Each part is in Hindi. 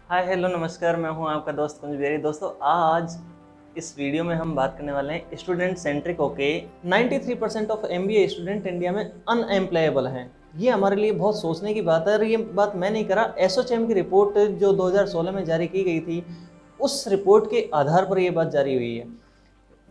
हाय हेलो नमस्कार, मैं हूं आपका दोस्त कुंज बेरी। दोस्तों, आज इस वीडियो में हम बात करने वाले हैं स्टूडेंट सेंट्रिक होके 93% ऑफ एमबीए स्टूडेंट इंडिया में अनएम्प्लॉयबल हैं। ये हमारे लिए बहुत सोचने की बात है और ये बात मैं नहीं करा, एसोचैम की रिपोर्ट जो 2016 में जारी की गई थी, उस रिपोर्ट के आधार पर ये बात जारी हुई है।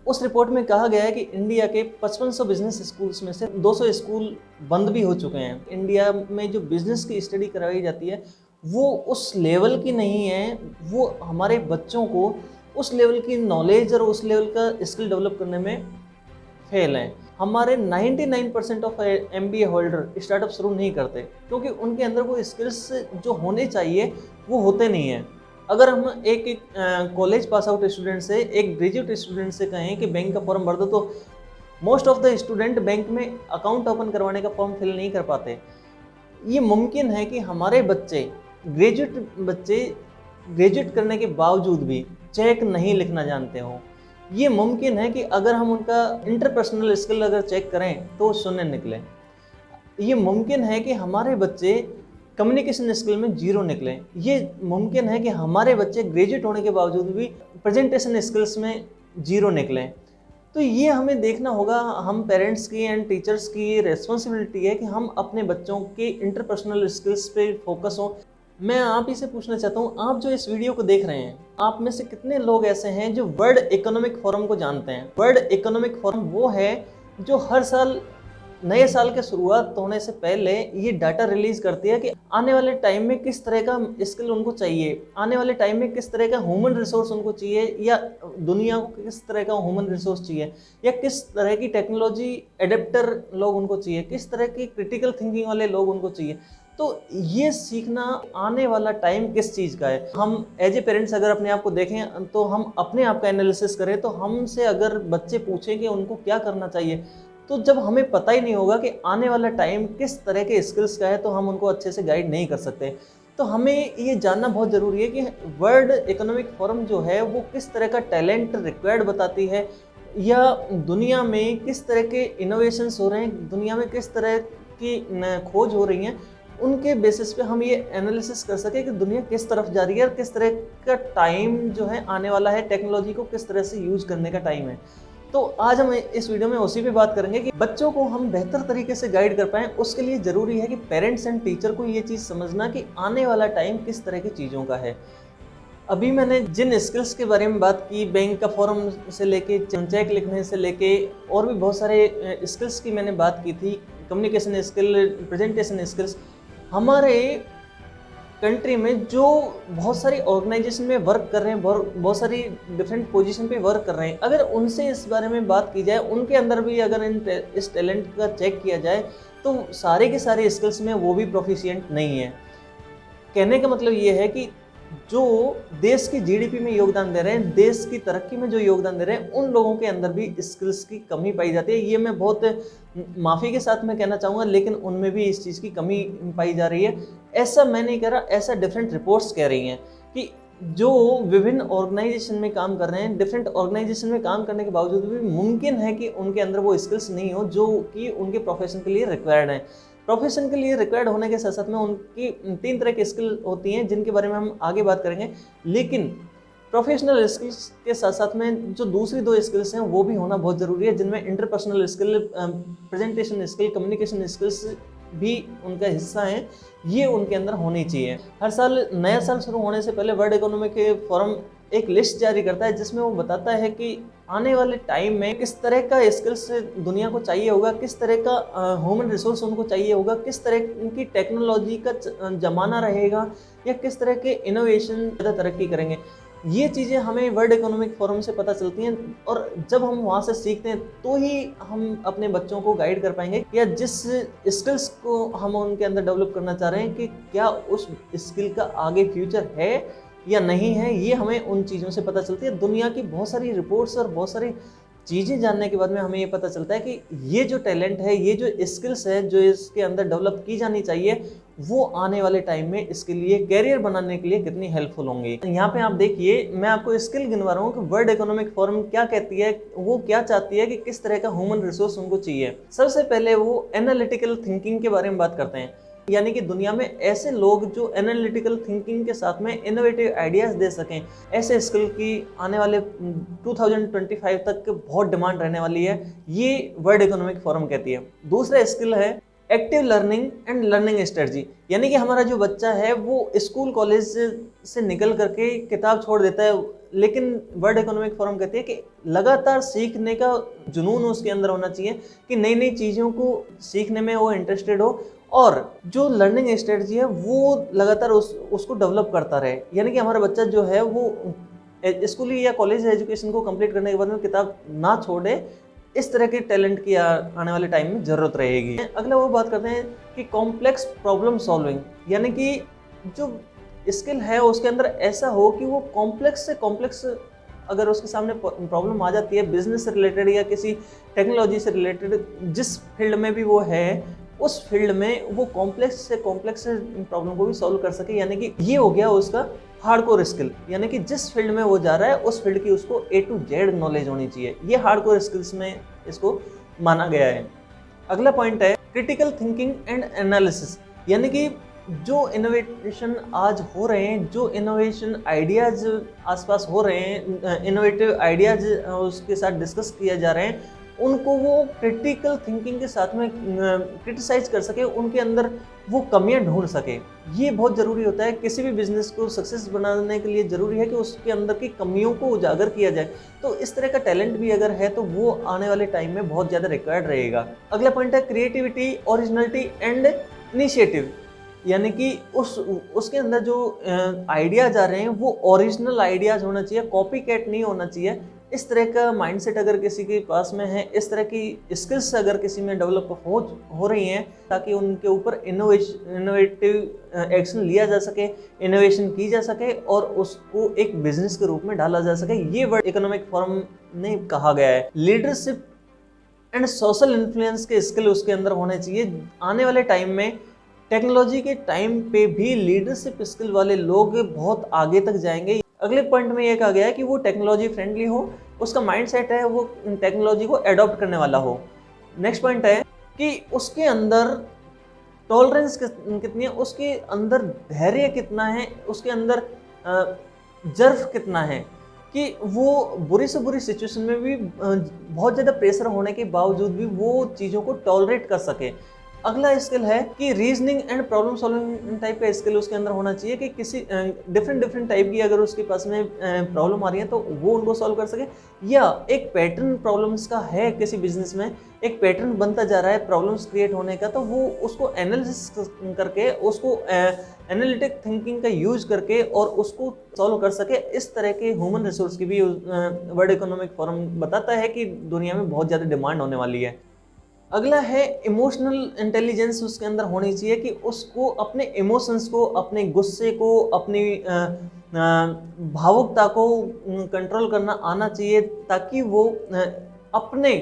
उस रिपोर्ट में कहा गया है कि इंडिया के 5500 बिजनेस स्कूल्स में से 200 स्कूल बंद भी हो चुके हैं। इंडिया में जो बिजनेस की स्टडी करवाई जाती है वो उस लेवल की नहीं है, वो हमारे बच्चों को उस लेवल की नॉलेज और उस लेवल का स्किल डेवलप करने में फेल हैं। हमारे 99% ऑफ एमबीए होल्डर स्टार्टअप शुरू नहीं करते क्योंकि उनके अंदर वो स्किल्स जो होने चाहिए वो होते नहीं हैं। अगर हम एक कॉलेज पास आउट स्टूडेंट से, एक ग्रेजुएट स्टूडेंट से कहें कि बैंक का फॉर्म भर दो, तो most of the student bank में अकाउंट ओपन करवाने का फॉर्म फिल नहीं कर पाते। ये मुमकिन है कि हमारे बच्चे ग्रेजुएट करने के बावजूद भी चेक नहीं लिखना जानते हों। ये मुमकिन है कि अगर हम उनका इंटरपर्सनल स्किल अगर चेक करें तो शून्य निकले। ये मुमकिन है कि हमारे बच्चे कम्युनिकेशन स्किल में जीरो निकलें। ये मुमकिन है कि हमारे बच्चे ग्रेजुएट होने के बावजूद भी प्रेजेंटेशन स्किल्स में जीरो निकलें। तो ये हमें देखना होगा, हम पेरेंट्स की एंड टीचर्स की ये रिस्पॉन्सिबिलिटी है कि हम अपने बच्चों के इंटरपर्सनल स्किल्स पे फोकस हों। मैं आप ही से पूछना चाहता हूँ, आप जो इस वीडियो को देख रहे हैं, आप में से कितने लोग ऐसे हैं जो वर्ल्ड इकोनॉमिक फोरम को जानते हैं? वर्ल्ड इकोनॉमिक फोरम वो है जो हर साल नए साल के शुरुआत होने से पहले ये डाटा रिलीज करती है कि आने वाले टाइम में किस तरह का स्किल उनको चाहिए, आने वाले टाइम में किस तरह का ह्यूमन रिसोर्स उनको चाहिए, या दुनिया को किस तरह का ह्यूमन रिसोर्स चाहिए, या किस तरह की टेक्नोलॉजी एडेप्टर लोग उनको चाहिए, किस तरह की क्रिटिकल थिंकिंग वाले लोग उनको चाहिए। तो ये सीखना आने वाला टाइम किस चीज़ का है। हम एज ए पेरेंट्स अगर अपने आप को देखें तो हम अपने आप का एनालिसिस करें, तो हमसे अगर बच्चे पूछें कि उनको क्या करना चाहिए, तो जब हमें पता ही नहीं होगा कि आने वाला टाइम किस तरह के स्किल्स का है, तो हम उनको अच्छे से गाइड नहीं कर सकते। तो हमें ये जानना बहुत ज़रूरी है कि वर्ल्ड इकोनॉमिक फोरम जो है वो किस तरह का टैलेंट रिक्वायर्ड बताती है, या दुनिया में किस तरह के इनोवेशंस हो रहे हैं, दुनिया में किस तरह की खोज हो रही हैं, उनके बेसिस पे हम ये एनालिसिस कर सकें कि दुनिया किस तरफ जा रही है और किस तरह का टाइम जो है आने वाला है, टेक्नोलॉजी को किस तरह से यूज़ करने का टाइम है। तो आज हम इस वीडियो में उसी पे बात करेंगे कि बच्चों को हम बेहतर तरीके से गाइड कर पाएँ। उसके लिए ज़रूरी है कि पेरेंट्स एंड टीचर को ये चीज़ समझना कि आने वाला टाइम किस तरह की चीज़ों का है। अभी मैंने जिन स्किल्स के बारे में बात की, बैंक का फॉर्म से लेके चेक लिखने से लेके और भी बहुत सारे स्किल्स की मैंने बात की थी, कम्युनिकेशन स्किल, प्रेजेंटेशन स्किल्स, हमारे कंट्री में जो बहुत सारी ऑर्गेनाइजेशन में वर्क कर रहे हैं, बहुत सारी डिफरेंट पोजीशन पे वर्क कर रहे हैं, अगर उनसे इस बारे में बात की जाए, उनके अंदर भी अगर इस टैलेंट का चेक किया जाए, तो सारे के सारे स्किल्स में वो भी प्रोफिशिएंट नहीं है। कहने का मतलब ये है कि जो देश की जीडीपी में योगदान दे रहे हैं, देश की तरक्की में जो योगदान दे रहे हैं, उन लोगों के अंदर भी स्किल्स की कमी पाई जाती है। ये मैं बहुत माफ़ी के साथ मैं कहना चाहूँगा, लेकिन उनमें भी इस चीज़ की कमी पाई जा रही है। ऐसा मैं नहीं कह रहा, ऐसा डिफरेंट रिपोर्ट्स कह रही हैं कि जो विभिन्न ऑर्गेनाइजेशन में काम कर रहे हैं, डिफरेंट ऑर्गेनाइजेशन में काम करने के बावजूद भी मुमकिन है कि उनके अंदर वो स्किल्स नहीं हो जो कि उनके प्रोफेशन के लिए रिक्वायर्ड हैं। प्रोफेशन के लिए रिक्वायर्ड होने के साथ साथ में उनकी 3 तरह की स्किल होती हैं जिनके बारे में हम आगे बात करेंगे। लेकिन प्रोफेशनल स्किल्स के साथ साथ में जो दूसरी 2 स्किल्स हैं वो भी होना बहुत ज़रूरी है, जिनमें interpersonal skill, presentation skill, communication skills भी उनका हिस्सा हैं। ये उनके अंदर होनी चाहिए। हर साल नया साल शुरू होने से पहले वर्ल्ड इकोनॉमिक फोरम एक लिस्ट जारी करता है जिसमें वो बताता है कि आने वाले टाइम में किस तरह का स्किल्स दुनिया को चाहिए होगा, किस तरह का ह्यूमन रिसोर्स उनको चाहिए होगा, किस तरह की टेक्नोलॉजी का ज़माना रहेगा, या किस तरह के इनोवेशन ज़्यादा तरक्की करेंगे। ये चीज़ें हमें वर्ल्ड इकोनॉमिक फोरम से पता चलती हैं, और जब हम वहाँ से सीखते हैं तो ही हम अपने बच्चों को गाइड कर पाएंगे, या जिस स्किल्स को हम उनके अंदर डेवलप करना चाह रहे हैं कि क्या उस स्किल का आगे फ्यूचर है या नहीं है। ये हमें उन चीज़ों से पता चलती है। दुनिया की बहुत सारी रिपोर्ट्स और बहुत सारी चीज़ें जानने के बाद में हमें ये पता चलता है कि ये जो टैलेंट है, ये जो स्किल्स है जो इसके अंदर डेवलप की जानी चाहिए, वो आने वाले टाइम में इसके लिए कैरियर बनाने के लिए कितनी हेल्पफुल होंगी। यहाँ पे आप देखिए, मैं आपको स्किल गिनवा रहा हूँ कि वर्ल्ड इकोनॉमिक फोरम क्या कहती है, वो क्या चाहती है कि किस तरह का ह्यूमन रिसोर्स उनको चाहिए। सबसे पहले वो एनालिटिकल थिंकिंग के बारे में बात करते हैं। यानी कि दुनिया में ऐसे लोग जो एनालिटिकल थिंकिंग के साथ में इनोवेटिव आइडियाज दे सकें, ऐसे स्किल की आने वाले 2025 तक बहुत डिमांड रहने वाली है, ये वर्ल्ड इकोनॉमिक फोरम कहती है। दूसरा स्किल है active learning and learning strategy, यानी कि हमारा जो बच्चा है वो स्कूल कॉलेज से निकल करके किताब छोड़ देता है, लेकिन वर्ल्ड इकोनॉमिक फोरम कहती है कि लगातार सीखने का जुनून उसके अंदर होना चाहिए, कि नई नई चीज़ों को सीखने में वो इंटरेस्टेड हो, और जो लर्निंग स्ट्रेटजी है वो लगातार उसको डेवलप करता रहे। यानी कि हमारा बच्चा जो है वो स्कूली या कॉलेज एजुकेशन को कंप्लीट करने के बाद में किताब ना छोड़े, इस तरह के टैलेंट की आने वाले टाइम में ज़रूरत रहेगी। अगला वो बात करते हैं कि कॉम्प्लेक्स प्रॉब्लम सॉल्विंग, यानी कि जो स्किल है उसके अंदर ऐसा हो कि वो कॉम्प्लेक्स से कॉम्प्लेक्स अगर उसके सामने प्रॉब्लम आ जाती है, बिजनेस से रिलेटेड या किसी टेक्नोलॉजी से रिलेटेड, जिस फील्ड में भी वो है, उस फील्ड में वो कॉम्प्लेक्स से कॉम्प्लेक्स प्रॉब्लम को भी सॉल्व कर सके। यानी कि ये हो गया उसका हार्डकोर स्किल, यानी कि जिस फील्ड में वो जा रहा है उस फील्ड की उसको A to Z नॉलेज होनी चाहिए। ये हार्डकोर स्किल्स में इसको माना गया है। अगला पॉइंट है क्रिटिकल थिंकिंग एंड एनालिसिस, यानी कि जो इनोवेशन आज हो रहे हैं, जो इनोवेशन आइडियाज आसपास हो रहे हैं, इनोवेटिव आइडियाज उसके साथ डिस्कस किया जा रहे हैं, उनको वो क्रिटिकल थिंकिंग के साथ में क्रिटिसाइज कर सके, उनके अंदर वो कमियां ढूंढ सके। ये बहुत ज़रूरी होता है। किसी भी बिजनेस को सक्सेस बनाने के लिए ज़रूरी है कि उसके अंदर की कमियों को उजागर किया जाए। तो इस तरह का टैलेंट भी अगर है तो वो आने वाले टाइम में बहुत ज़्यादा रिक्वायर्ड रहेगा। अगला पॉइंट है क्रिएटिविटी, ओरिजिनलिटी एंड इनिशिएटिव, यानी कि उसके अंदर जो आइडियाज आ रहे हैं वो ओरिजिनल आइडियाज होना चाहिए, कॉपी कैट नहीं होना चाहिए। इस तरह का माइंडसेट अगर किसी के पास में है, इस तरह की स्किल्स अगर किसी में डेवलप हो रही हैं, ताकि उनके ऊपर इनोवेटिव एक्शन लिया जा सके, इनोवेशन की जा सके और उसको एक बिजनेस के रूप में डाला जा सके, ये वर्ल्ड इकोनॉमिक फोरम ने कहा गया है। लीडरशिप एंड सोशल इन्फ्लुएंस के स्किल उसके अंदर होने चाहिए। आने वाले टाइम में टेक्नोलॉजी के टाइम पे भी लीडरशिप स्किल वाले लोग बहुत आगे तक जाएंगे। अगले पॉइंट में ये कहा गया है कि वो टेक्नोलॉजी फ्रेंडली हो, उसका माइंडसेट है वो टेक्नोलॉजी को एडॉप्ट करने वाला हो। नेक्स्ट पॉइंट है कि उसके अंदर टॉलरेंस कितनी है, उसके अंदर धैर्य कितना है, उसके अंदर जर्फ कितना है, कि वो बुरी से बुरी सिचुएशन में भी बहुत ज़्यादा प्रेशर होने के बावजूद भी वो चीज़ों को टॉलरेट कर सके। अगला स्किल है कि reasoning and problem solving type का स्किल उसके अंदर होना चाहिए, कि किसी डिफरेंट टाइप की अगर उसके पास में प्रॉब्लम आ रही है तो वो उनको सॉल्व कर सके, या एक पैटर्न प्रॉब्लम्स का है किसी बिजनेस में, एक पैटर्न बनता जा रहा है प्रॉब्लम्स क्रिएट होने का, तो वो उसको एनालिसिस करके, उसको एनालिटिक थिंकिंग का यूज करके और उसको सॉल्व कर सके। इस तरह के ह्यूमन रिसोर्स की भी वर्ल्ड इकोनॉमिक फोरम बताता है कि दुनिया में बहुत ज़्यादा डिमांड होने वाली है। अगला है इमोशनल इंटेलिजेंस उसके अंदर होनी चाहिए, कि उसको अपने इमोशंस को, अपने गुस्से को, अपनी भावुकता को कंट्रोल करना आना चाहिए, ताकि वो अपने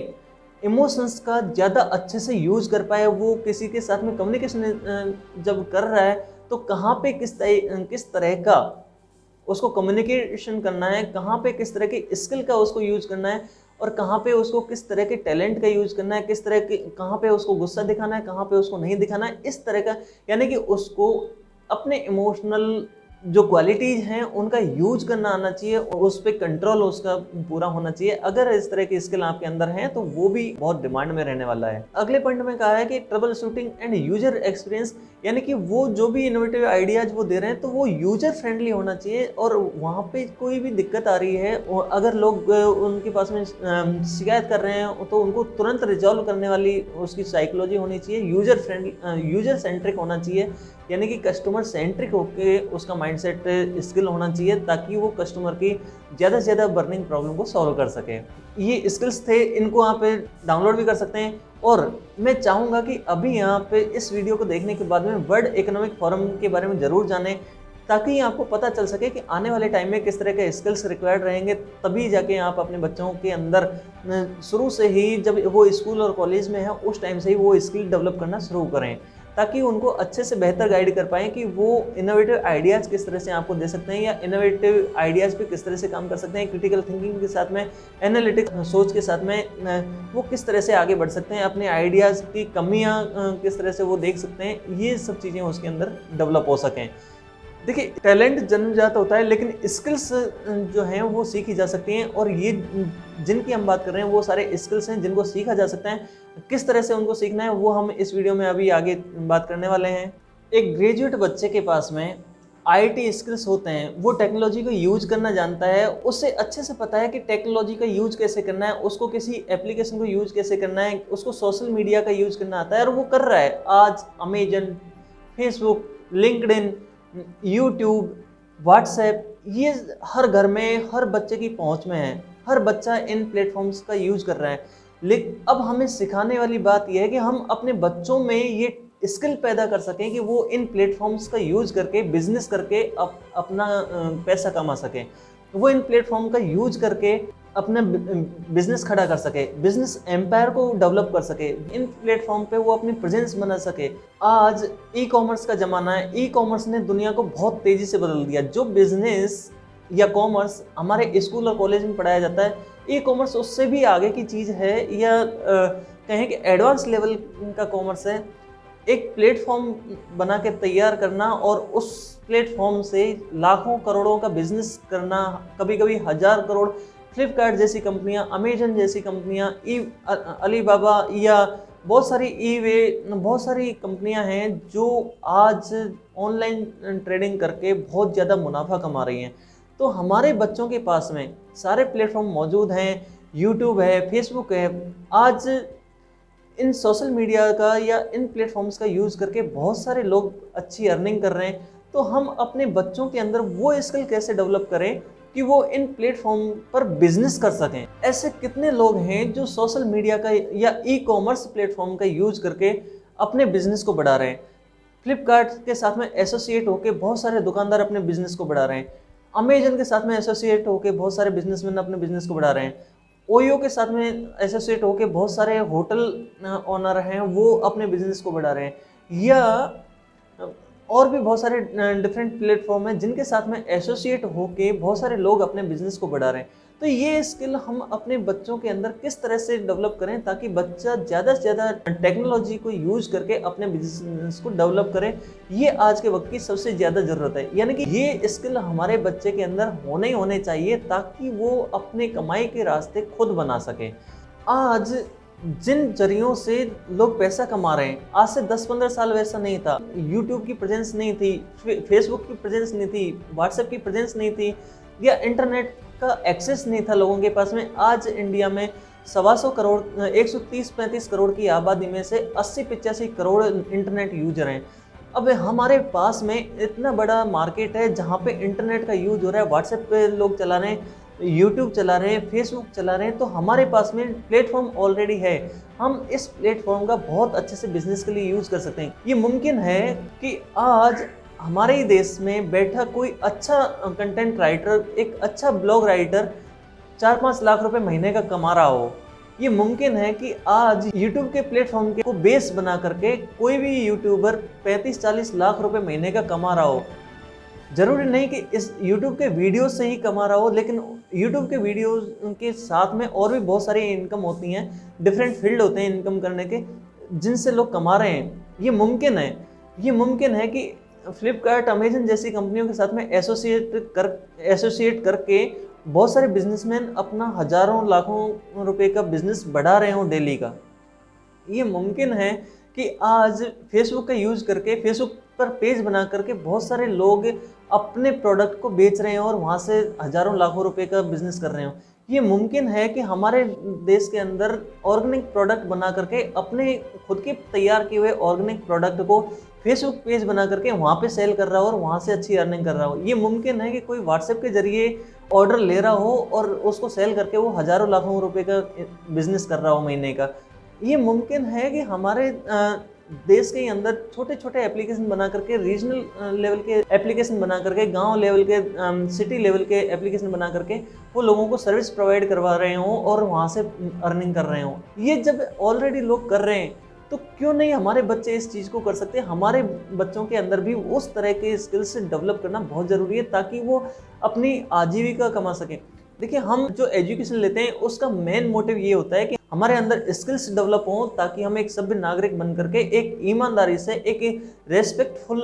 इमोशंस का ज़्यादा अच्छे से यूज कर पाए। वो किसी के साथ में कम्युनिकेशन जब कर रहा है तो कहाँ पे किस तरह का उसको कम्युनिकेशन करना है, कहाँ पे किस तरह की स्किल का उसको यूज करना है, और कहाँ पे उसको किस तरह के टैलेंट का यूज करना है, किस तरह के कहाँ पे उसको गुस्सा दिखाना है, कहाँ पे उसको नहीं दिखाना है, इस तरह का, यानी कि उसको अपने इमोशनल जो क्वालिटीज हैं उनका यूज करना आना चाहिए और उस पर कंट्रोल उसका पूरा होना चाहिए। अगर इस तरह की स्किल आपके अंदर है तो वो भी बहुत डिमांड में रहने वाला है। अगले पॉइंट में कहा है कि trouble shooting and user experience, यानी कि वो जो भी इनोवेटिव आइडियाज वो दे रहे हैं तो वो यूजर फ्रेंडली होना चाहिए, और वहाँ पे कोई भी दिक्कत आ रही है, अगर लोग उनके पास में शिकायत कर रहे हैं तो उनको तुरंत रिजॉल्व करने वाली उसकी साइकोलॉजी होनी चाहिए। यूजर फ्रेंडली, यूजर सेंट्रिक होना चाहिए, यानी कि कस्टमर सेंट्रिक होके उसका माइंडसेट स्किल होना चाहिए, ताकि वो कस्टमर की ज़्यादा से ज़्यादा बर्निंग प्रॉब्लम को सॉल्व कर सके। ये स्किल्स थे, इनको आप डाउनलोड भी कर सकते हैं। और मैं चाहूँगा कि अभी यहाँ पे इस वीडियो को देखने के बाद में वर्ल्ड इकोनॉमिक फोरम के बारे में ज़रूर जानें, ताकि आपको पता चल सके कि आने वाले टाइम में किस तरह के स्किल्स रिक्वायर्ड रहेंगे। तभी जाके आप अपने बच्चों के अंदर शुरू से ही, जब वो स्कूल और कॉलेज में है उस टाइम से ही वो स्किल डेवलप करना शुरू करें। ताकि उनको अच्छे से बेहतर गाइड कर पाएँ कि वो इनोवेटिव आइडियाज़ किस तरह से आपको दे सकते हैं या इनोवेटिव आइडियाज़ पे किस तरह से काम कर सकते हैं, क्रिटिकल थिंकिंग के साथ में, एनालिटिक सोच के साथ में वो किस तरह से आगे बढ़ सकते हैं, अपने आइडियाज़ की कमियाँ किस तरह से वो देख सकते हैं, ये सब चीज़ें उसके अंदर डेवलप हो सकें। देखिए, टैलेंट जन्मजात होता है, लेकिन स्किल्स जो हैं वो सीखी जा सकती हैं, और ये जिनकी हम बात कर रहे हैं वो सारे स्किल्स हैं जिनको सीखा जा सकता है। किस तरह से उनको सीखना है वो हम इस वीडियो में अभी आगे बात करने वाले हैं। एक ग्रेजुएट बच्चे के पास में आईटी स्किल्स होते हैं, वो टेक्नोलॉजी को यूज करना जानता है, उसे अच्छे से पता है कि टेक्नोलॉजी का यूज कैसे करना है, उसको किसी एप्लीकेशन को यूज कैसे करना है, उसको सोशल मीडिया का यूज करना आता है, और वो कर रहा है। आज Amazon, Facebook, LinkedIn, YouTube, WhatsApp, ये हर घर में, हर बच्चे की पहुंच में है। हर बच्चा इन प्लेटफॉर्म्स का यूज कर रहा है। लेकिन अब हमें सिखाने वाली बात यह है कि हम अपने बच्चों में ये स्किल पैदा कर सकें कि वो इन प्लेटफॉर्म्स का यूज करके, बिजनेस करके अपना पैसा कमा सकें। वो इन प्लेटफॉर्म का यूज करके अपना बिजनेस खड़ा कर सके, बिजनेस एम्पायर को डेवलप कर सके, इन प्लेटफॉर्म पे वो अपनी प्रेजेंस बना सके। आज ई कॉमर्स का ज़माना है। ई कॉमर्स ने दुनिया को बहुत तेज़ी से बदल दिया। जो बिजनेस या कॉमर्स हमारे स्कूल और कॉलेज में पढ़ाया जाता है, ई कॉमर्स उससे भी आगे की चीज़ है, या कहें कि एडवांस लेवल का कॉमर्स है। एक प्लेटफॉर्म बना के तैयार करना और उस प्लेटफॉर्म से लाखों करोड़ों का बिजनेस करना, कभी कभी 1000 करोड़। फ्लिपकार्ट जैसी कंपनियां, अमेजन जैसी कंपनियां, अलीबाबा, या बहुत सारी बहुत सारी कंपनियां हैं जो आज ऑनलाइन ट्रेडिंग करके बहुत ज़्यादा मुनाफा कमा रही हैं। तो हमारे बच्चों के पास में सारे प्लेटफॉर्म मौजूद हैं, यूट्यूब है, फेसबुक है। आज इन सोशल मीडिया का या इन प्लेटफॉर्म्स का यूज़ करके बहुत सारे लोग अच्छी अर्निंग कर रहे हैं। तो हम अपने बच्चों के अंदर वो स्किल कैसे डेवलप करें कि वो इन प्लेटफॉर्म पर बिजनेस कर सकें। ऐसे कितने लोग हैं जो सोशल मीडिया का या ई कॉमर्स प्लेटफॉर्म का यूज करके अपने बिजनेस को बढ़ा रहे हैं। फ्लिपकार्ट के साथ में एसोसिएट होकर बहुत सारे दुकानदार अपने बिजनेस को बढ़ा रहे हैं। अमेजन के साथ में एसोसिएट होकर बहुत सारे बिजनेसमैन अपने बिजनेस को बढ़ा रहे हैं। ओयो के साथ में एसोसिएट होकर बहुत सारे होटल ओनर हैं, वो अपने बिजनेस को बढ़ा रहे हैं। या और भी बहुत सारे डिफरेंट प्लेटफॉर्म हैं जिनके साथ में एसोसिएट होके बहुत सारे लोग अपने बिजनेस को बढ़ा रहे हैं। तो ये स्किल हम अपने बच्चों के अंदर किस तरह से डेवलप करें ताकि बच्चा ज़्यादा से ज़्यादा टेक्नोलॉजी को यूज करके अपने बिजनेस को डेवलप करे, ये आज के वक्त की सबसे ज़्यादा ज़रूरत है। यानी कि ये स्किल हमारे बच्चे के अंदर होने चाहिए ताकि वो अपने कमाई के रास्ते खुद बना सके। आज जिन जरियों से लोग पैसा कमा रहे हैं, आज से 10-15 साल वैसा नहीं था। यूट्यूब की प्रेजेंस नहीं थी, फेसबुक की प्रेजेंस नहीं थी, व्हाट्सएप की प्रेजेंस नहीं थी, या इंटरनेट का एक्सेस नहीं था लोगों के पास में। आज इंडिया में 125 करोड़ 130-135 करोड़ की आबादी में से 80-85 करोड़ इंटरनेट यूजर हैं। अब हमारे पास में इतना बड़ा मार्केट है जहाँ पे इंटरनेट का यूज हो रहा है। व्हाट्सएप पे लोग चला रहे हैं, यूट्यूब चला रहे हैं, फेसबुक चला रहे हैं। तो हमारे पास में प्लेटफॉर्म ऑलरेडी है। हम इस प्लेटफॉर्म का बहुत अच्छे से बिजनेस के लिए यूज़ कर सकते हैं। ये मुमकिन है कि आज हमारे ही देश में बैठा कोई अच्छा कंटेंट राइटर, एक अच्छा ब्लॉग राइटर 4-5 लाख रुपए महीने का कमा रहा हो। ये मुमकिन है कि आज यूट्यूब के प्लेटफॉर्म को बेस बना करके कोई भी यूट्यूबर 35-40 लाख रुपए महीने का कमा रहा हो। ज़रूरी नहीं कि इस यूट्यूब के वीडियो से ही कमा रहा हो, लेकिन यूट्यूब के वीडियो के साथ में और भी बहुत सारी इनकम होती हैं, डिफरेंट फील्ड होते हैं इनकम करने के, जिनसे लोग कमा रहे हैं। ये मुमकिन है कि फ्लिपकार्ट, अमेजन जैसी कंपनियों के साथ में एसोसिएट करके बहुत सारे बिजनेसमैन अपना हज़ारों लाखों रुपए का बिजनेस बढ़ा रहे हों डेली का। ये मुमकिन है कि आज फेसबुक का यूज़ करके, फेसबुक पर पेज बना करके बहुत सारे लोग अपने प्रोडक्ट को बेच रहे हैं और वहाँ से हज़ारों लाखों रुपए का बिजनेस कर रहे हो। ये मुमकिन है कि हमारे देश के अंदर ऑर्गेनिक प्रोडक्ट बना करके अपने खुद के तैयार किए हुए ऑर्गेनिक प्रोडक्ट को फेसबुक पेज बना करके वहाँ पे सेल कर रहा हो और वहाँ से अच्छी अर्निंग कर रहा हो। ये मुमकिन है कि कोई व्हाट्सएप के जरिए ऑर्डर ले रहा हो और उसको सेल करके वो हज़ारों लाखों रुपए का बिजनेस कर रहा हो महीने का। ये मुमकिन है कि हमारे देश के अंदर छोटे छोटे एप्लीकेशन बना करके, रीजनल लेवल के एप्लीकेशन बना करके, गांव लेवल के, सिटी लेवल के एप्लीकेशन बना करके वो लोगों को सर्विस प्रोवाइड करवा रहे हों और वहाँ से अर्निंग कर रहे हों। ये जब ऑलरेडी लोग कर रहे हैं तो क्यों नहीं हमारे बच्चे इस चीज़ को कर सकते हैं। हमारे बच्चों के अंदर भी उस तरह के स्किल्स डेवलप करना बहुत ज़रूरी है ताकि वो अपनी आजीविका कमा सकें। देखिए, हम जो एजुकेशन लेते हैं उसका मेन मोटिव ये होता है कि हमारे अंदर स्किल्स डेवलप हों ताकि हम एक सभ्य नागरिक बन करके एक ईमानदारी से एक रेस्पेक्टफुल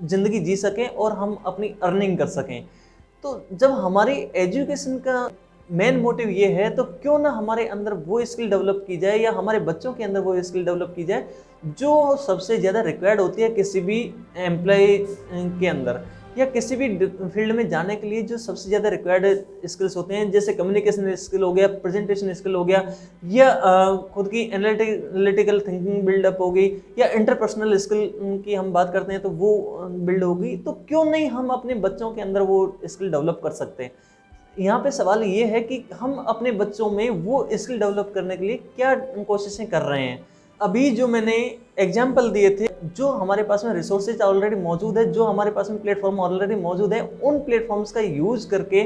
ज़िंदगी जी सकें और हम अपनी अर्निंग कर सकें। तो जब हमारी एजुकेशन का मेन मोटिव ये है तो क्यों ना हमारे अंदर वो स्किल डेवलप की जाए या हमारे बच्चों के अंदर वो स्किल डेवलप की जाए जो सबसे ज़्यादा रिक्वायर्ड होती है किसी भी एम्प्लॉय के अंदर या किसी भी फील्ड में जाने के लिए। जो सबसे ज़्यादा रिक्वायर्ड स्किल्स होते हैं जैसे कम्युनिकेशन स्किल हो गया, प्रेजेंटेशन स्किल हो गया, या खुद की एनालिटिकल थिंकिंग बिल्डअप हो गई, या इंटरपर्सनल स्किल की हम बात करते हैं तो वो बिल्ड होगी। तो क्यों नहीं हम अपने बच्चों के अंदर वो स्किल डेवलप कर सकते हैं। यहाँ पे सवाल ये है कि हम अपने बच्चों में वो स्किल डेवलप करने के लिए क्या कोशिशें कर रहे हैं। अभी जो मैंने एग्जाम्पल दिए थे, जो हमारे पास में रिसोर्सेज ऑलरेडी मौजूद है, जो हमारे पास में प्लेटफॉर्म ऑलरेडी मौजूद है, उन प्लेटफॉर्म्स का यूज करके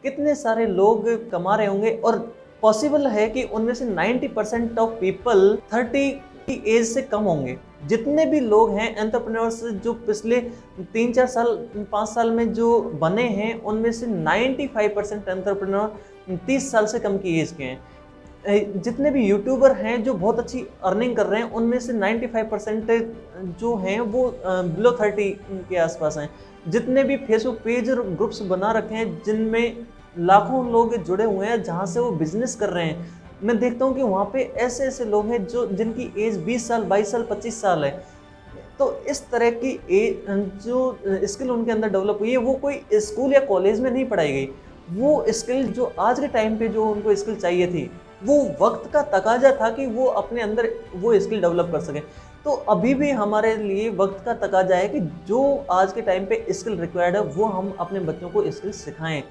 कितने सारे लोग कमा रहे होंगे। और पॉसिबल है कि उनमें से 90% ऑफ पीपल 30 की एज से कम होंगे। जितने भी लोग हैं एंटरप्रेन्योर्स जो पिछले 3-4 साल 5 साल में जो बने हैं, उनमें से 95% एंटरप्रेन्योर 30 साल से कम की एज के हैं। जितने भी यूट्यूबर हैं जो बहुत अच्छी अर्निंग कर रहे हैं, उनमें से 95% जो हैं वो बिलो 30 के आसपास हैं। जितने भी फेसबुक पेज और ग्रुप्स बना रखे हैं जिनमें लाखों लोग जुड़े हुए हैं जहाँ से वो बिजनेस कर रहे हैं, मैं देखता हूँ कि वहाँ पे ऐसे ऐसे लोग हैं जो जिनकी एज 20 साल 22 साल 25 साल है। तो इस तरह की जो स्किल उनके अंदर डेवलप हुई है वो कोई स्कूल या कॉलेज में नहीं पढ़ाई गई। वो स्किल जो आज के टाइम पे जो उनको स्किल चाहिए थी, वो वक्त का तकाजा था कि वो अपने अंदर वो स्किल डेवलप कर सकें। तो अभी भी हमारे लिए वक्त का तकाजा है कि जो आज के टाइम पे स्किल रिक्वायर्ड है वो हम अपने बच्चों को स्किल सिखाएं।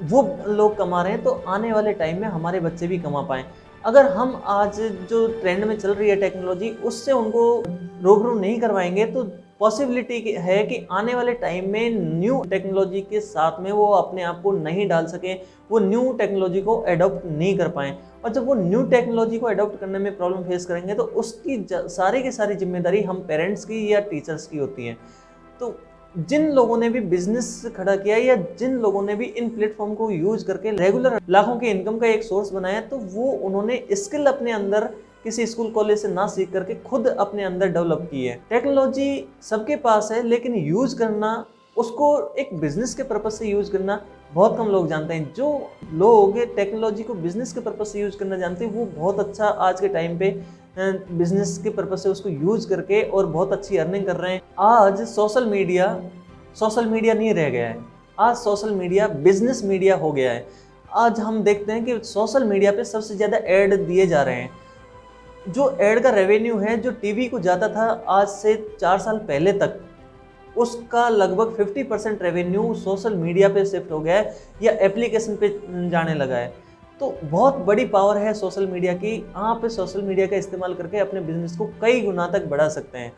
वो लोग कमा रहे हैं तो आने वाले टाइम में हमारे बच्चे भी कमा पाएँ। अगर हम आज जो ट्रेंड में चल रही है टेक्नोलॉजी, उससे उनको रूबरू नहीं करवाएंगे तो पॉसिबिलिटी है कि आने वाले टाइम में न्यू टेक्नोलॉजी के साथ में वो अपने आप को नहीं डाल सकें, वो न्यू टेक्नोलॉजी को अडॉप्ट नहीं कर पाएँ। और जब वो न्यू टेक्नोलॉजी को अडॉप्ट करने में प्रॉब्लम फेस करेंगे तो उसकी सारी की सारी जिम्मेदारी हम पेरेंट्स की या टीचर्स की होती है। तो जिन लोगों ने भी बिजनेस खड़ा किया या जिन लोगों ने भी इन प्लेटफॉर्म को यूज करके रेगुलर लाखों के इनकम का एक सोर्स बनाया, तो वो उन्होंने स्किल अपने अंदर किसी स्कूल कॉलेज से ना सीख करके खुद अपने अंदर डेवलप की है। टेक्नोलॉजी सबके पास है लेकिन यूज करना, उसको एक बिजनेस के पर्पज से यूज करना बहुत कम लोग जानते हैं। जो लोग टेक्नोलॉजी को बिजनेस के पर्पज से यूज करना जानते हैं वो बहुत अच्छा आज के टाइम पे बिजनेस के पर्पज से उसको यूज करके और बहुत अच्छी अर्निंग कर रहे हैं। आज सोशल मीडिया नहीं रह गया है, आज सोशल मीडिया बिजनेस मीडिया हो गया है। आज हम देखते हैं कि सोशल मीडिया पे सबसे ज़्यादा ऐड दिए जा रहे हैं। जो ऐड का रेवेन्यू है जो टीवी को जाता था आज से 4 साल पहले तक, उसका लगभग 50% रेवेन्यू सोशल मीडिया पे शिफ्ट हो गया है या एप्लीकेशन पे जाने लगा है। तो बहुत बड़ी पावर है सोशल मीडिया की। आप सोशल मीडिया का इस्तेमाल करके अपने बिजनेस को कई गुना तक बढ़ा सकते हैं।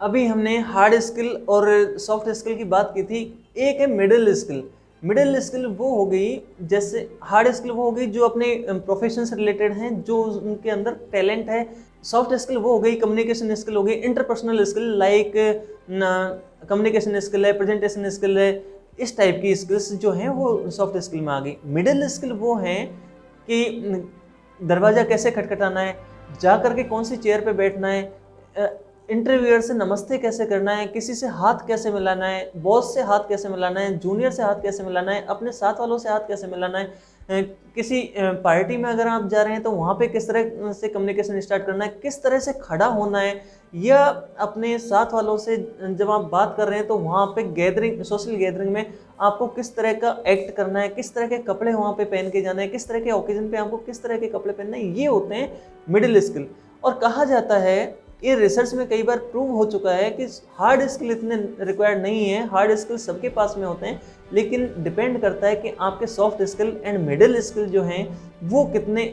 अभी हमने हार्ड स्किल और सॉफ्ट स्किल की बात की थी। एक है मिडिल स्किल। मिडिल स्किल वो हो गई, जैसे हार्ड स्किल वो हो गई जो अपने प्रोफेशन से रिलेटेड हैं, जो उनके अंदर टैलेंट है। सॉफ्ट स्किल वो हो गई, कम्युनिकेशन स्किल हो गई, interpersonal skill like communication skill है, प्रेजेंटेशन स्किल है, इस टाइप की स्किल्स जो हैं वो सॉफ्ट स्किल में आ गई। मिडिल स्किल वो हैं कि दरवाज़ा कैसे खटखटाना है, जा करके कौन सी चेयर पे बैठना है, इंटरव्यूअर से नमस्ते कैसे करना है, किसी से हाथ कैसे मिलाना है, बॉस से हाथ कैसे मिलाना है, जूनियर से हाथ कैसे मिलाना है, अपने साथ वालों से हाथ कैसे मिलाना है, किसी पार्टी में अगर आप जा रहे हैं तो वहाँ पे किस तरह से कम्युनिकेशन स्टार्ट करना है, किस तरह से खड़ा होना है, या अपने साथ वालों से जब आप बात कर रहे हैं तो वहाँ पे गैदरिंग, सोशल गैदरिंग में आपको किस तरह का एक्ट करना है, किस तरह के कपड़े वहाँ पे पहन के जाना है, किस तरह के ओकेजन पे आपको किस तरह के कपड़े पहनना है, ये होते हैं मिडिल स्किल। और कहा जाता है, ये रिसर्च में कई बार प्रूव हो चुका है कि हार्ड स्किल इतने रिक्वायर्ड नहीं है। हार्ड स्किल सबके पास में होते हैं, लेकिन डिपेंड करता है कि आपके soft skill and middle skill जो हैं वो कितने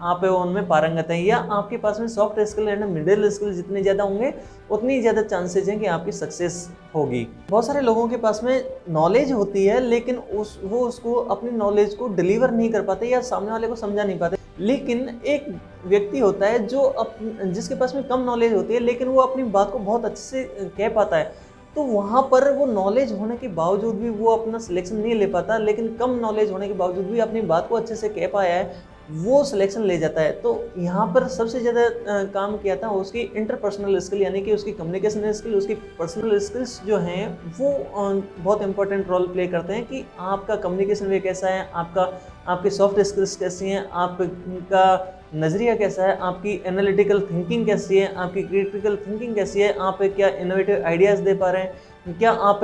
आप उनमें पारंगत हैं, या आपके पास में soft skill and middle skill जितने ज़्यादा होंगे उतनी ज़्यादा चांसेज हैं कि आपकी सक्सेस होगी। बहुत सारे लोगों के पास में नॉलेज होती है लेकिन वो उसको अपनी नॉलेज को डिलीवर नहीं कर पाते या सामने वाले को समझा नहीं पाते। लेकिन एक व्यक्ति होता है जो जिसके पास में कम नॉलेज होती है लेकिन वो अपनी बात को बहुत अच्छे से कह पाता है, तो वहाँ पर वो नॉलेज होने के बावजूद भी वो अपना सिलेक्शन नहीं ले पाता, लेकिन कम नॉलेज होने के बावजूद भी अपनी बात को अच्छे से कह पाया है, वो सिलेक्शन ले जाता है। तो यहाँ पर सबसे ज़्यादा काम किया था उसकी इंटरपर्सनल स्किल, यानी कि उसकी कम्युनिकेशन स्किल, उसकी पर्सनल स्किल्स जो हैं वो बहुत इंपॉर्टेंट रोल प्ले करते हैं कि आपका कम्युनिकेशन वे कैसा है, आपकी सॉफ्ट स्किल्स कैसी हैं, आपका नज़रिया कैसा है, आपकी एनालिटिकल थिंकिंग कैसी है, आपकी क्रिटिकल थिंकिंग कैसी है, आप क्या इनोवेटिव आइडियाज़ दे पा रहे हैं, क्या आप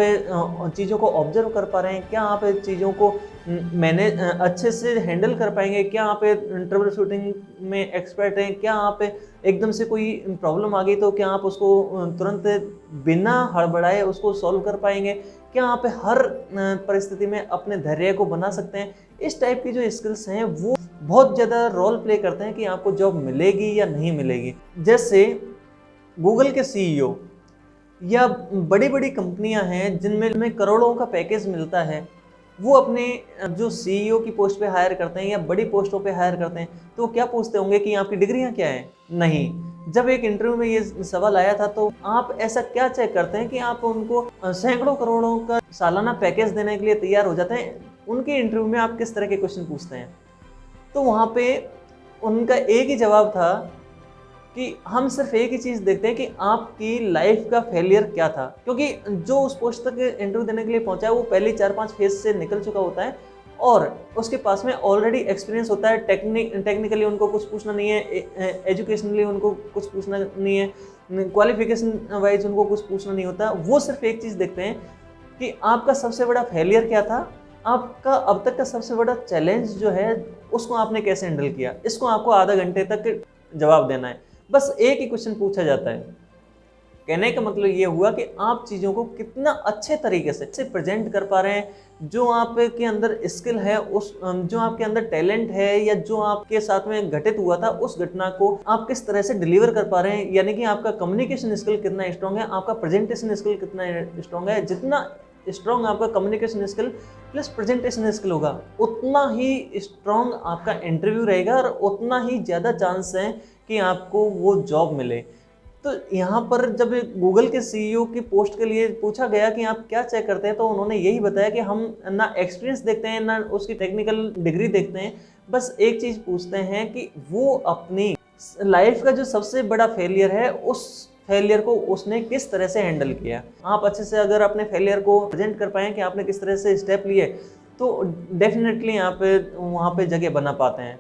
चीज़ों को ऑब्जर्व कर पा रहे हैं, क्या आप चीज़ों को मैनेज अच्छे से हैंडल कर पाएंगे, क्या आप ट्रबल शूटिंग में एक्सपर्ट हैं, क्या आप एकदम से कोई प्रॉब्लम आ गई तो क्या आप उसको तुरंत बिना हड़बड़ाए उसको सॉल्व कर पाएंगे, क्या आप हर परिस्थिति में अपने धैर्य को बना सकते हैं। इस टाइप की जो स्किल्स हैं वो बहुत ज़्यादा रोल प्ले करते हैं कि आपको जॉब मिलेगी या नहीं मिलेगी। जैसे गूगल के सीईओ या बड़ी बड़ी कंपनियां हैं जिनमें करोड़ों का पैकेज मिलता है, वो अपने जो सीईओ की पोस्ट पे हायर करते हैं या बड़ी पोस्टों पे हायर करते हैं, तो वो क्या पूछते होंगे कि आपकी डिग्रियां क्या हैं? नहीं। जब एक इंटरव्यू में ये सवाल आया था तो आप ऐसा क्या चेक करते हैं कि आप उनको सैकड़ों करोड़ों का सालाना पैकेज देने के लिए तैयार हो जाते हैं? उनके इंटरव्यू में आप किस तरह के क्वेश्चन पूछते हैं? तो वहाँ पे उनका एक ही जवाब था कि हम सिर्फ एक ही चीज़ देखते हैं कि आपकी लाइफ का फेलियर क्या था, क्योंकि जो उस पोस्ट तक इंटरव्यू देने के लिए पहुंचा है वो पहले 4-5 फेज से निकल चुका होता है और उसके पास में ऑलरेडी एक्सपीरियंस होता है। टेक्निकली उनको कुछ पूछना नहीं है, एजुकेशनली उनको कुछ पूछना नहीं है, क्वालिफिकेशन वाइज उनको कुछ पूछना नहीं होता। वो सिर्फ एक चीज़ देखते हैं कि आपका सबसे बड़ा फेलियर क्या था, आपका अब तक का सबसे बड़ा चैलेंज जो है उसको आपने कैसे हैंडल किया। इसको आपको आधा घंटे तक जवाब देना है, बस एक ही क्वेश्चन पूछा जाता है। कहने का मतलब ये हुआ कि आप चीज़ों को कितना अच्छे तरीके से प्रेजेंट कर पा रहे हैं, जो आपके अंदर स्किल है, उस जो आपके अंदर टैलेंट है या जो आपके साथ में घटित हुआ था उस घटना को आप किस तरह से डिलीवर कर पा रहे हैं। यानी कि आपका कम्युनिकेशन स्किल कितना स्ट्रांग है, आपका प्रेजेंटेशन स्किल कितना स्ट्रांग है। जितना स्ट्रांग आपका communication skill plus presentation skill होगा, उतना ही स्ट्रांग आपका इंटरव्यू रहेगा और उतना ही ज़्यादा चांस है कि आपको वो जॉब मिले। तो यहाँ पर जब गूगल के सीईओ की पोस्ट के लिए पूछा गया कि आप क्या चेक करते हैं, तो उन्होंने यही बताया कि हम ना एक्सपीरियंस देखते हैं ना उसकी टेक्निकल डिग्री देखते हैं, बस एक चीज़ पूछते हैं कि वो अपनी लाइफ का जो सबसे बड़ा फेलियर है उस फेलियर को उसने किस तरह से हैंडल किया। आप अच्छे से अगर अपने फेलियर को प्रेजेंट कर पाएँ कि आपने किस तरह से स्टेप लिए, तो डेफिनेटली आप वहाँ पे जगह बना पाते हैं।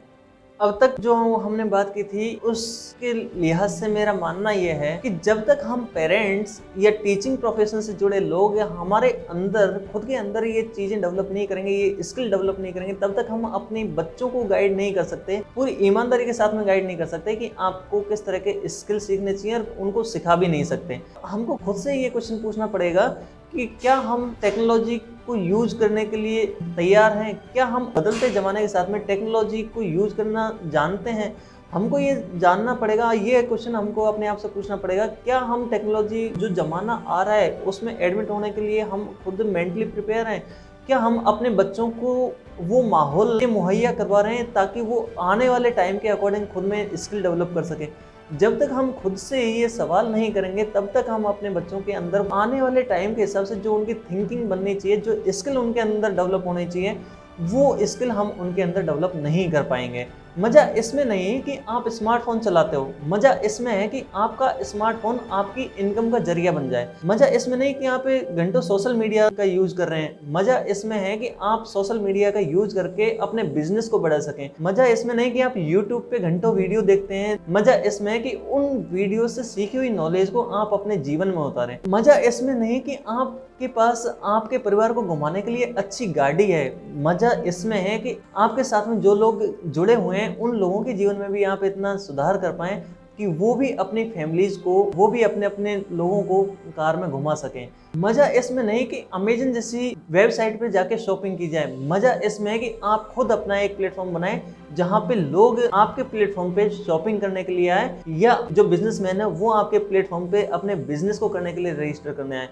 अब तक जो हमने बात की थी उसके लिहाज से मेरा मानना यह है कि जब तक हम पेरेंट्स या टीचिंग प्रोफेशन से जुड़े लोग या हमारे अंदर खुद के अंदर ये चीज़ें डेवलप नहीं करेंगे, ये स्किल डेवलप नहीं करेंगे, तब तक हम अपने बच्चों को गाइड नहीं कर सकते, पूरी ईमानदारी के साथ में गाइड नहीं कर सकते कि आपको किस तरह के स्किल सीखने चाहिए, और उनको सिखा भी नहीं सकते। हमको खुद से ये क्वेश्चन पूछना पड़ेगा कि क्या हम टेक्नोलॉजी को यूज करने के लिए तैयार हैं, क्या हम बदलते ज़माने के साथ में टेक्नोलॉजी को यूज करना जानते हैं। हमको ये जानना पड़ेगा, ये क्वेश्चन हमको अपने आप से पूछना पड़ेगा, क्या हम टेक्नोलॉजी जो ज़माना आ रहा है उसमें एडमिट होने के लिए हम खुद मेंटली प्रिपेयर हैं, क्या हम अपने बच्चों को वो माहौल मुहैया करवा रहे हैं ताकि वो आने वाले टाइम के अकॉर्डिंग खुद में स्किल डेवलप कर सके। जब तक हम खुद से ये सवाल नहीं करेंगे तब तक हम अपने बच्चों के अंदर आने वाले टाइम के हिसाब से जो उनकी थिंकिंग बननी चाहिए, जो स्किल उनके अंदर डेवलप होनी चाहिए, वो स्किल हम उनके अंदर डेवलप नहीं कर पाएंगे। मज़ा इसमें नहीं कि आप स्मार्टफोन चलाते हो, मज़ा इसमें है कि आपका स्मार्टफोन आपकी इनकम का जरिया बन जाए। मज़ा इसमें नहीं कि आप घंटों सोशल मीडिया का यूज़ कर रहे हैं, मज़ा इसमें है कि आप सोशल मीडिया का यूज़ करके अपने बिजनेस को बढ़ा सकें। मज़ा इसमें नहीं कि आप यूट्यूब पे घंटों वीडियो देखते हैं, मज़ा इसमें है कि उन वीडियो से सीखी हुई नॉलेज को आप अपने जीवन में उतारें। मज़ा इसमें नहीं कि आपके पास आपके परिवार को घुमाने के लिए अच्छी गाड़ी है, मज़ा इसमें है कि आपके साथ में जो लोग जुड़े हुए हैं उन लोगों के जीवन में भी आप इतना सुधार कर पाएं कि वो भी अपनी फैमिलीज को, वो भी अपने अपने लोगों को कार में घुमा सकें। मज़ा इसमें नहीं कि अमेजन जैसी वेबसाइट पे जाके शॉपिंग की जाए, मज़ा इसमें है कि आप खुद अपना एक प्लेटफॉर्म बनाएं जहां पे लोग आपके प्लेटफॉर्म पे शॉपिंग करने के लिए आए, या जो बिजनेसमैन है वो आपके प्लेटफॉर्म पे अपने बिजनेस को करने के लिए रजिस्टर करने आए।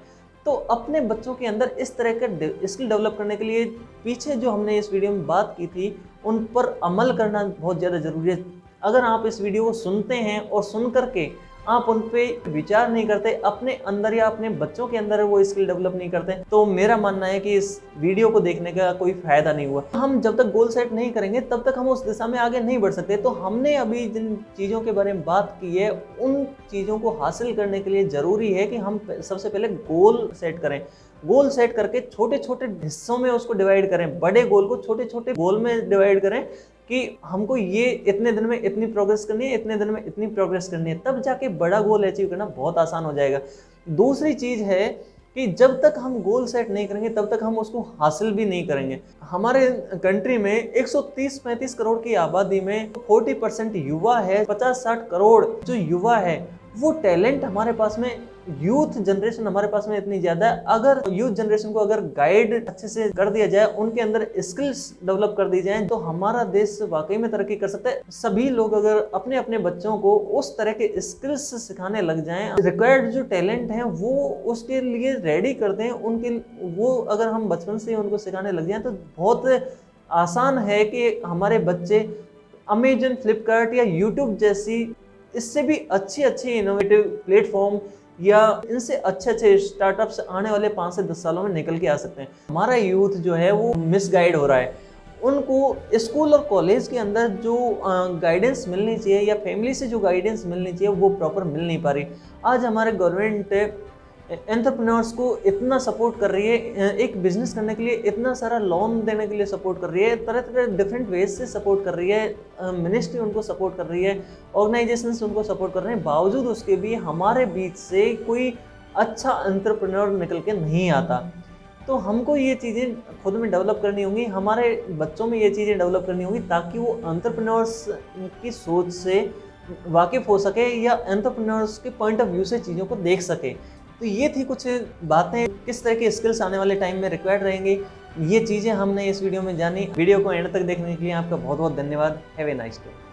तो अपने बच्चों के अंदर इस तरह का स्किल डेवलप करने के लिए पीछे जो हमने इस वीडियो में बात की थी उन पर अमल करना बहुत ज़्यादा ज़रूरी है। अगर आप इस वीडियो को सुनते हैं और सुन करके आप उन पे विचार नहीं करते, अपने अंदर या अपने बच्चों के अंदर वो स्किल डेवलप नहीं करते, तो मेरा मानना है कि इस वीडियो को देखने का कोई फायदा नहीं हुआ। हम जब तक गोल सेट नहीं करेंगे तब तक हम उस दिशा में आगे नहीं बढ़ सकते। तो हमने अभी जिन चीज़ों के बारे में बात की है उन चीज़ों को हासिल करने के लिए ज़रूरी है कि हम सबसे पहले गोल सेट करें। गोल सेट करके छोटे छोटे हिस्सों में उसको डिवाइड करें, बड़े गोल को छोटे छोटे गोल में डिवाइड करें कि हमको ये इतने दिन में इतनी प्रोग्रेस करनी है, इतने दिन में इतनी प्रोग्रेस करनी है, तब जाके बड़ा गोल अचीव करना बहुत आसान हो जाएगा। दूसरी चीज़ है कि जब तक हम गोल सेट नहीं करेंगे तब तक हम उसको हासिल भी नहीं करेंगे। हमारे कंट्री में 130-35 करोड़ की आबादी में 40% युवा है। 50-60 करोड़ जो युवा है वो टैलेंट हमारे पास में, यूथ जनरेशन हमारे पास में इतनी ज़्यादा है। अगर यूथ जनरेशन को अगर गाइड अच्छे से कर दिया जाए, उनके अंदर स्किल्स डेवलप कर दी जाए, तो हमारा देश वाकई में तरक्की कर सकता है। सभी लोग अगर अपने अपने बच्चों को उस तरह के स्किल्स सिखाने लग जाएं, रिक्वायर्ड जो टैलेंट है वो उसके लिए रेडी कर दें, उनके वो अगर हम बचपन से उनको सिखाने लग जाएं तो बहुत आसान है कि हमारे बच्चे अमेजन, फ्लिपकार्ट या यूट्यूब जैसी इससे भी अच्छी अच्छी इनोवेटिव प्लेटफॉर्म या इनसे अच्छे अच्छे स्टार्टअप्स आने वाले 5 से 10 सालों में निकल के आ सकते हैं। हमारा यूथ जो है वो मिसगाइड हो रहा है। उनको स्कूल और कॉलेज के अंदर जो गाइडेंस मिलनी चाहिए या फैमिली से जो गाइडेंस मिलनी चाहिए वो प्रॉपर मिल नहीं पा रही। आज हमारे गवर्नमेंट एंटरप्रेन्योर्स को इतना सपोर्ट कर रही है, एक बिजनेस करने के लिए इतना सारा लोन देने के लिए सपोर्ट कर रही है, तरह तरह डिफरेंट वेज से सपोर्ट कर रही है, मिनिस्ट्री उनको सपोर्ट कर रही है, ऑर्गेनाइजेशंस उनको सपोर्ट कर रहे हैं। बावजूद उसके भी हमारे बीच से कोई अच्छा एंटरप्रेन्योर निकल के नहीं आता। तो हमको ये चीज़ें खुद में डेवलप करनी होंगी, हमारे बच्चों में ये चीज़ें डेवलप करनी होंगी ताकि वो एंटरप्रेन्योर्स की सोच से वाकिफ़ हो सके या एंटरप्रेन्योर्स के पॉइंट ऑफ व्यू से चीज़ों को देख सके। तो ये थी कुछ बातें, किस तरह के स्किल्स आने वाले टाइम में रिक्वायर्ड रहेंगे, ये चीज़ें हमने इस वीडियो में जानी। वीडियो को एंड तक देखने के लिए आपका बहुत बहुत धन्यवाद। Have a nice day.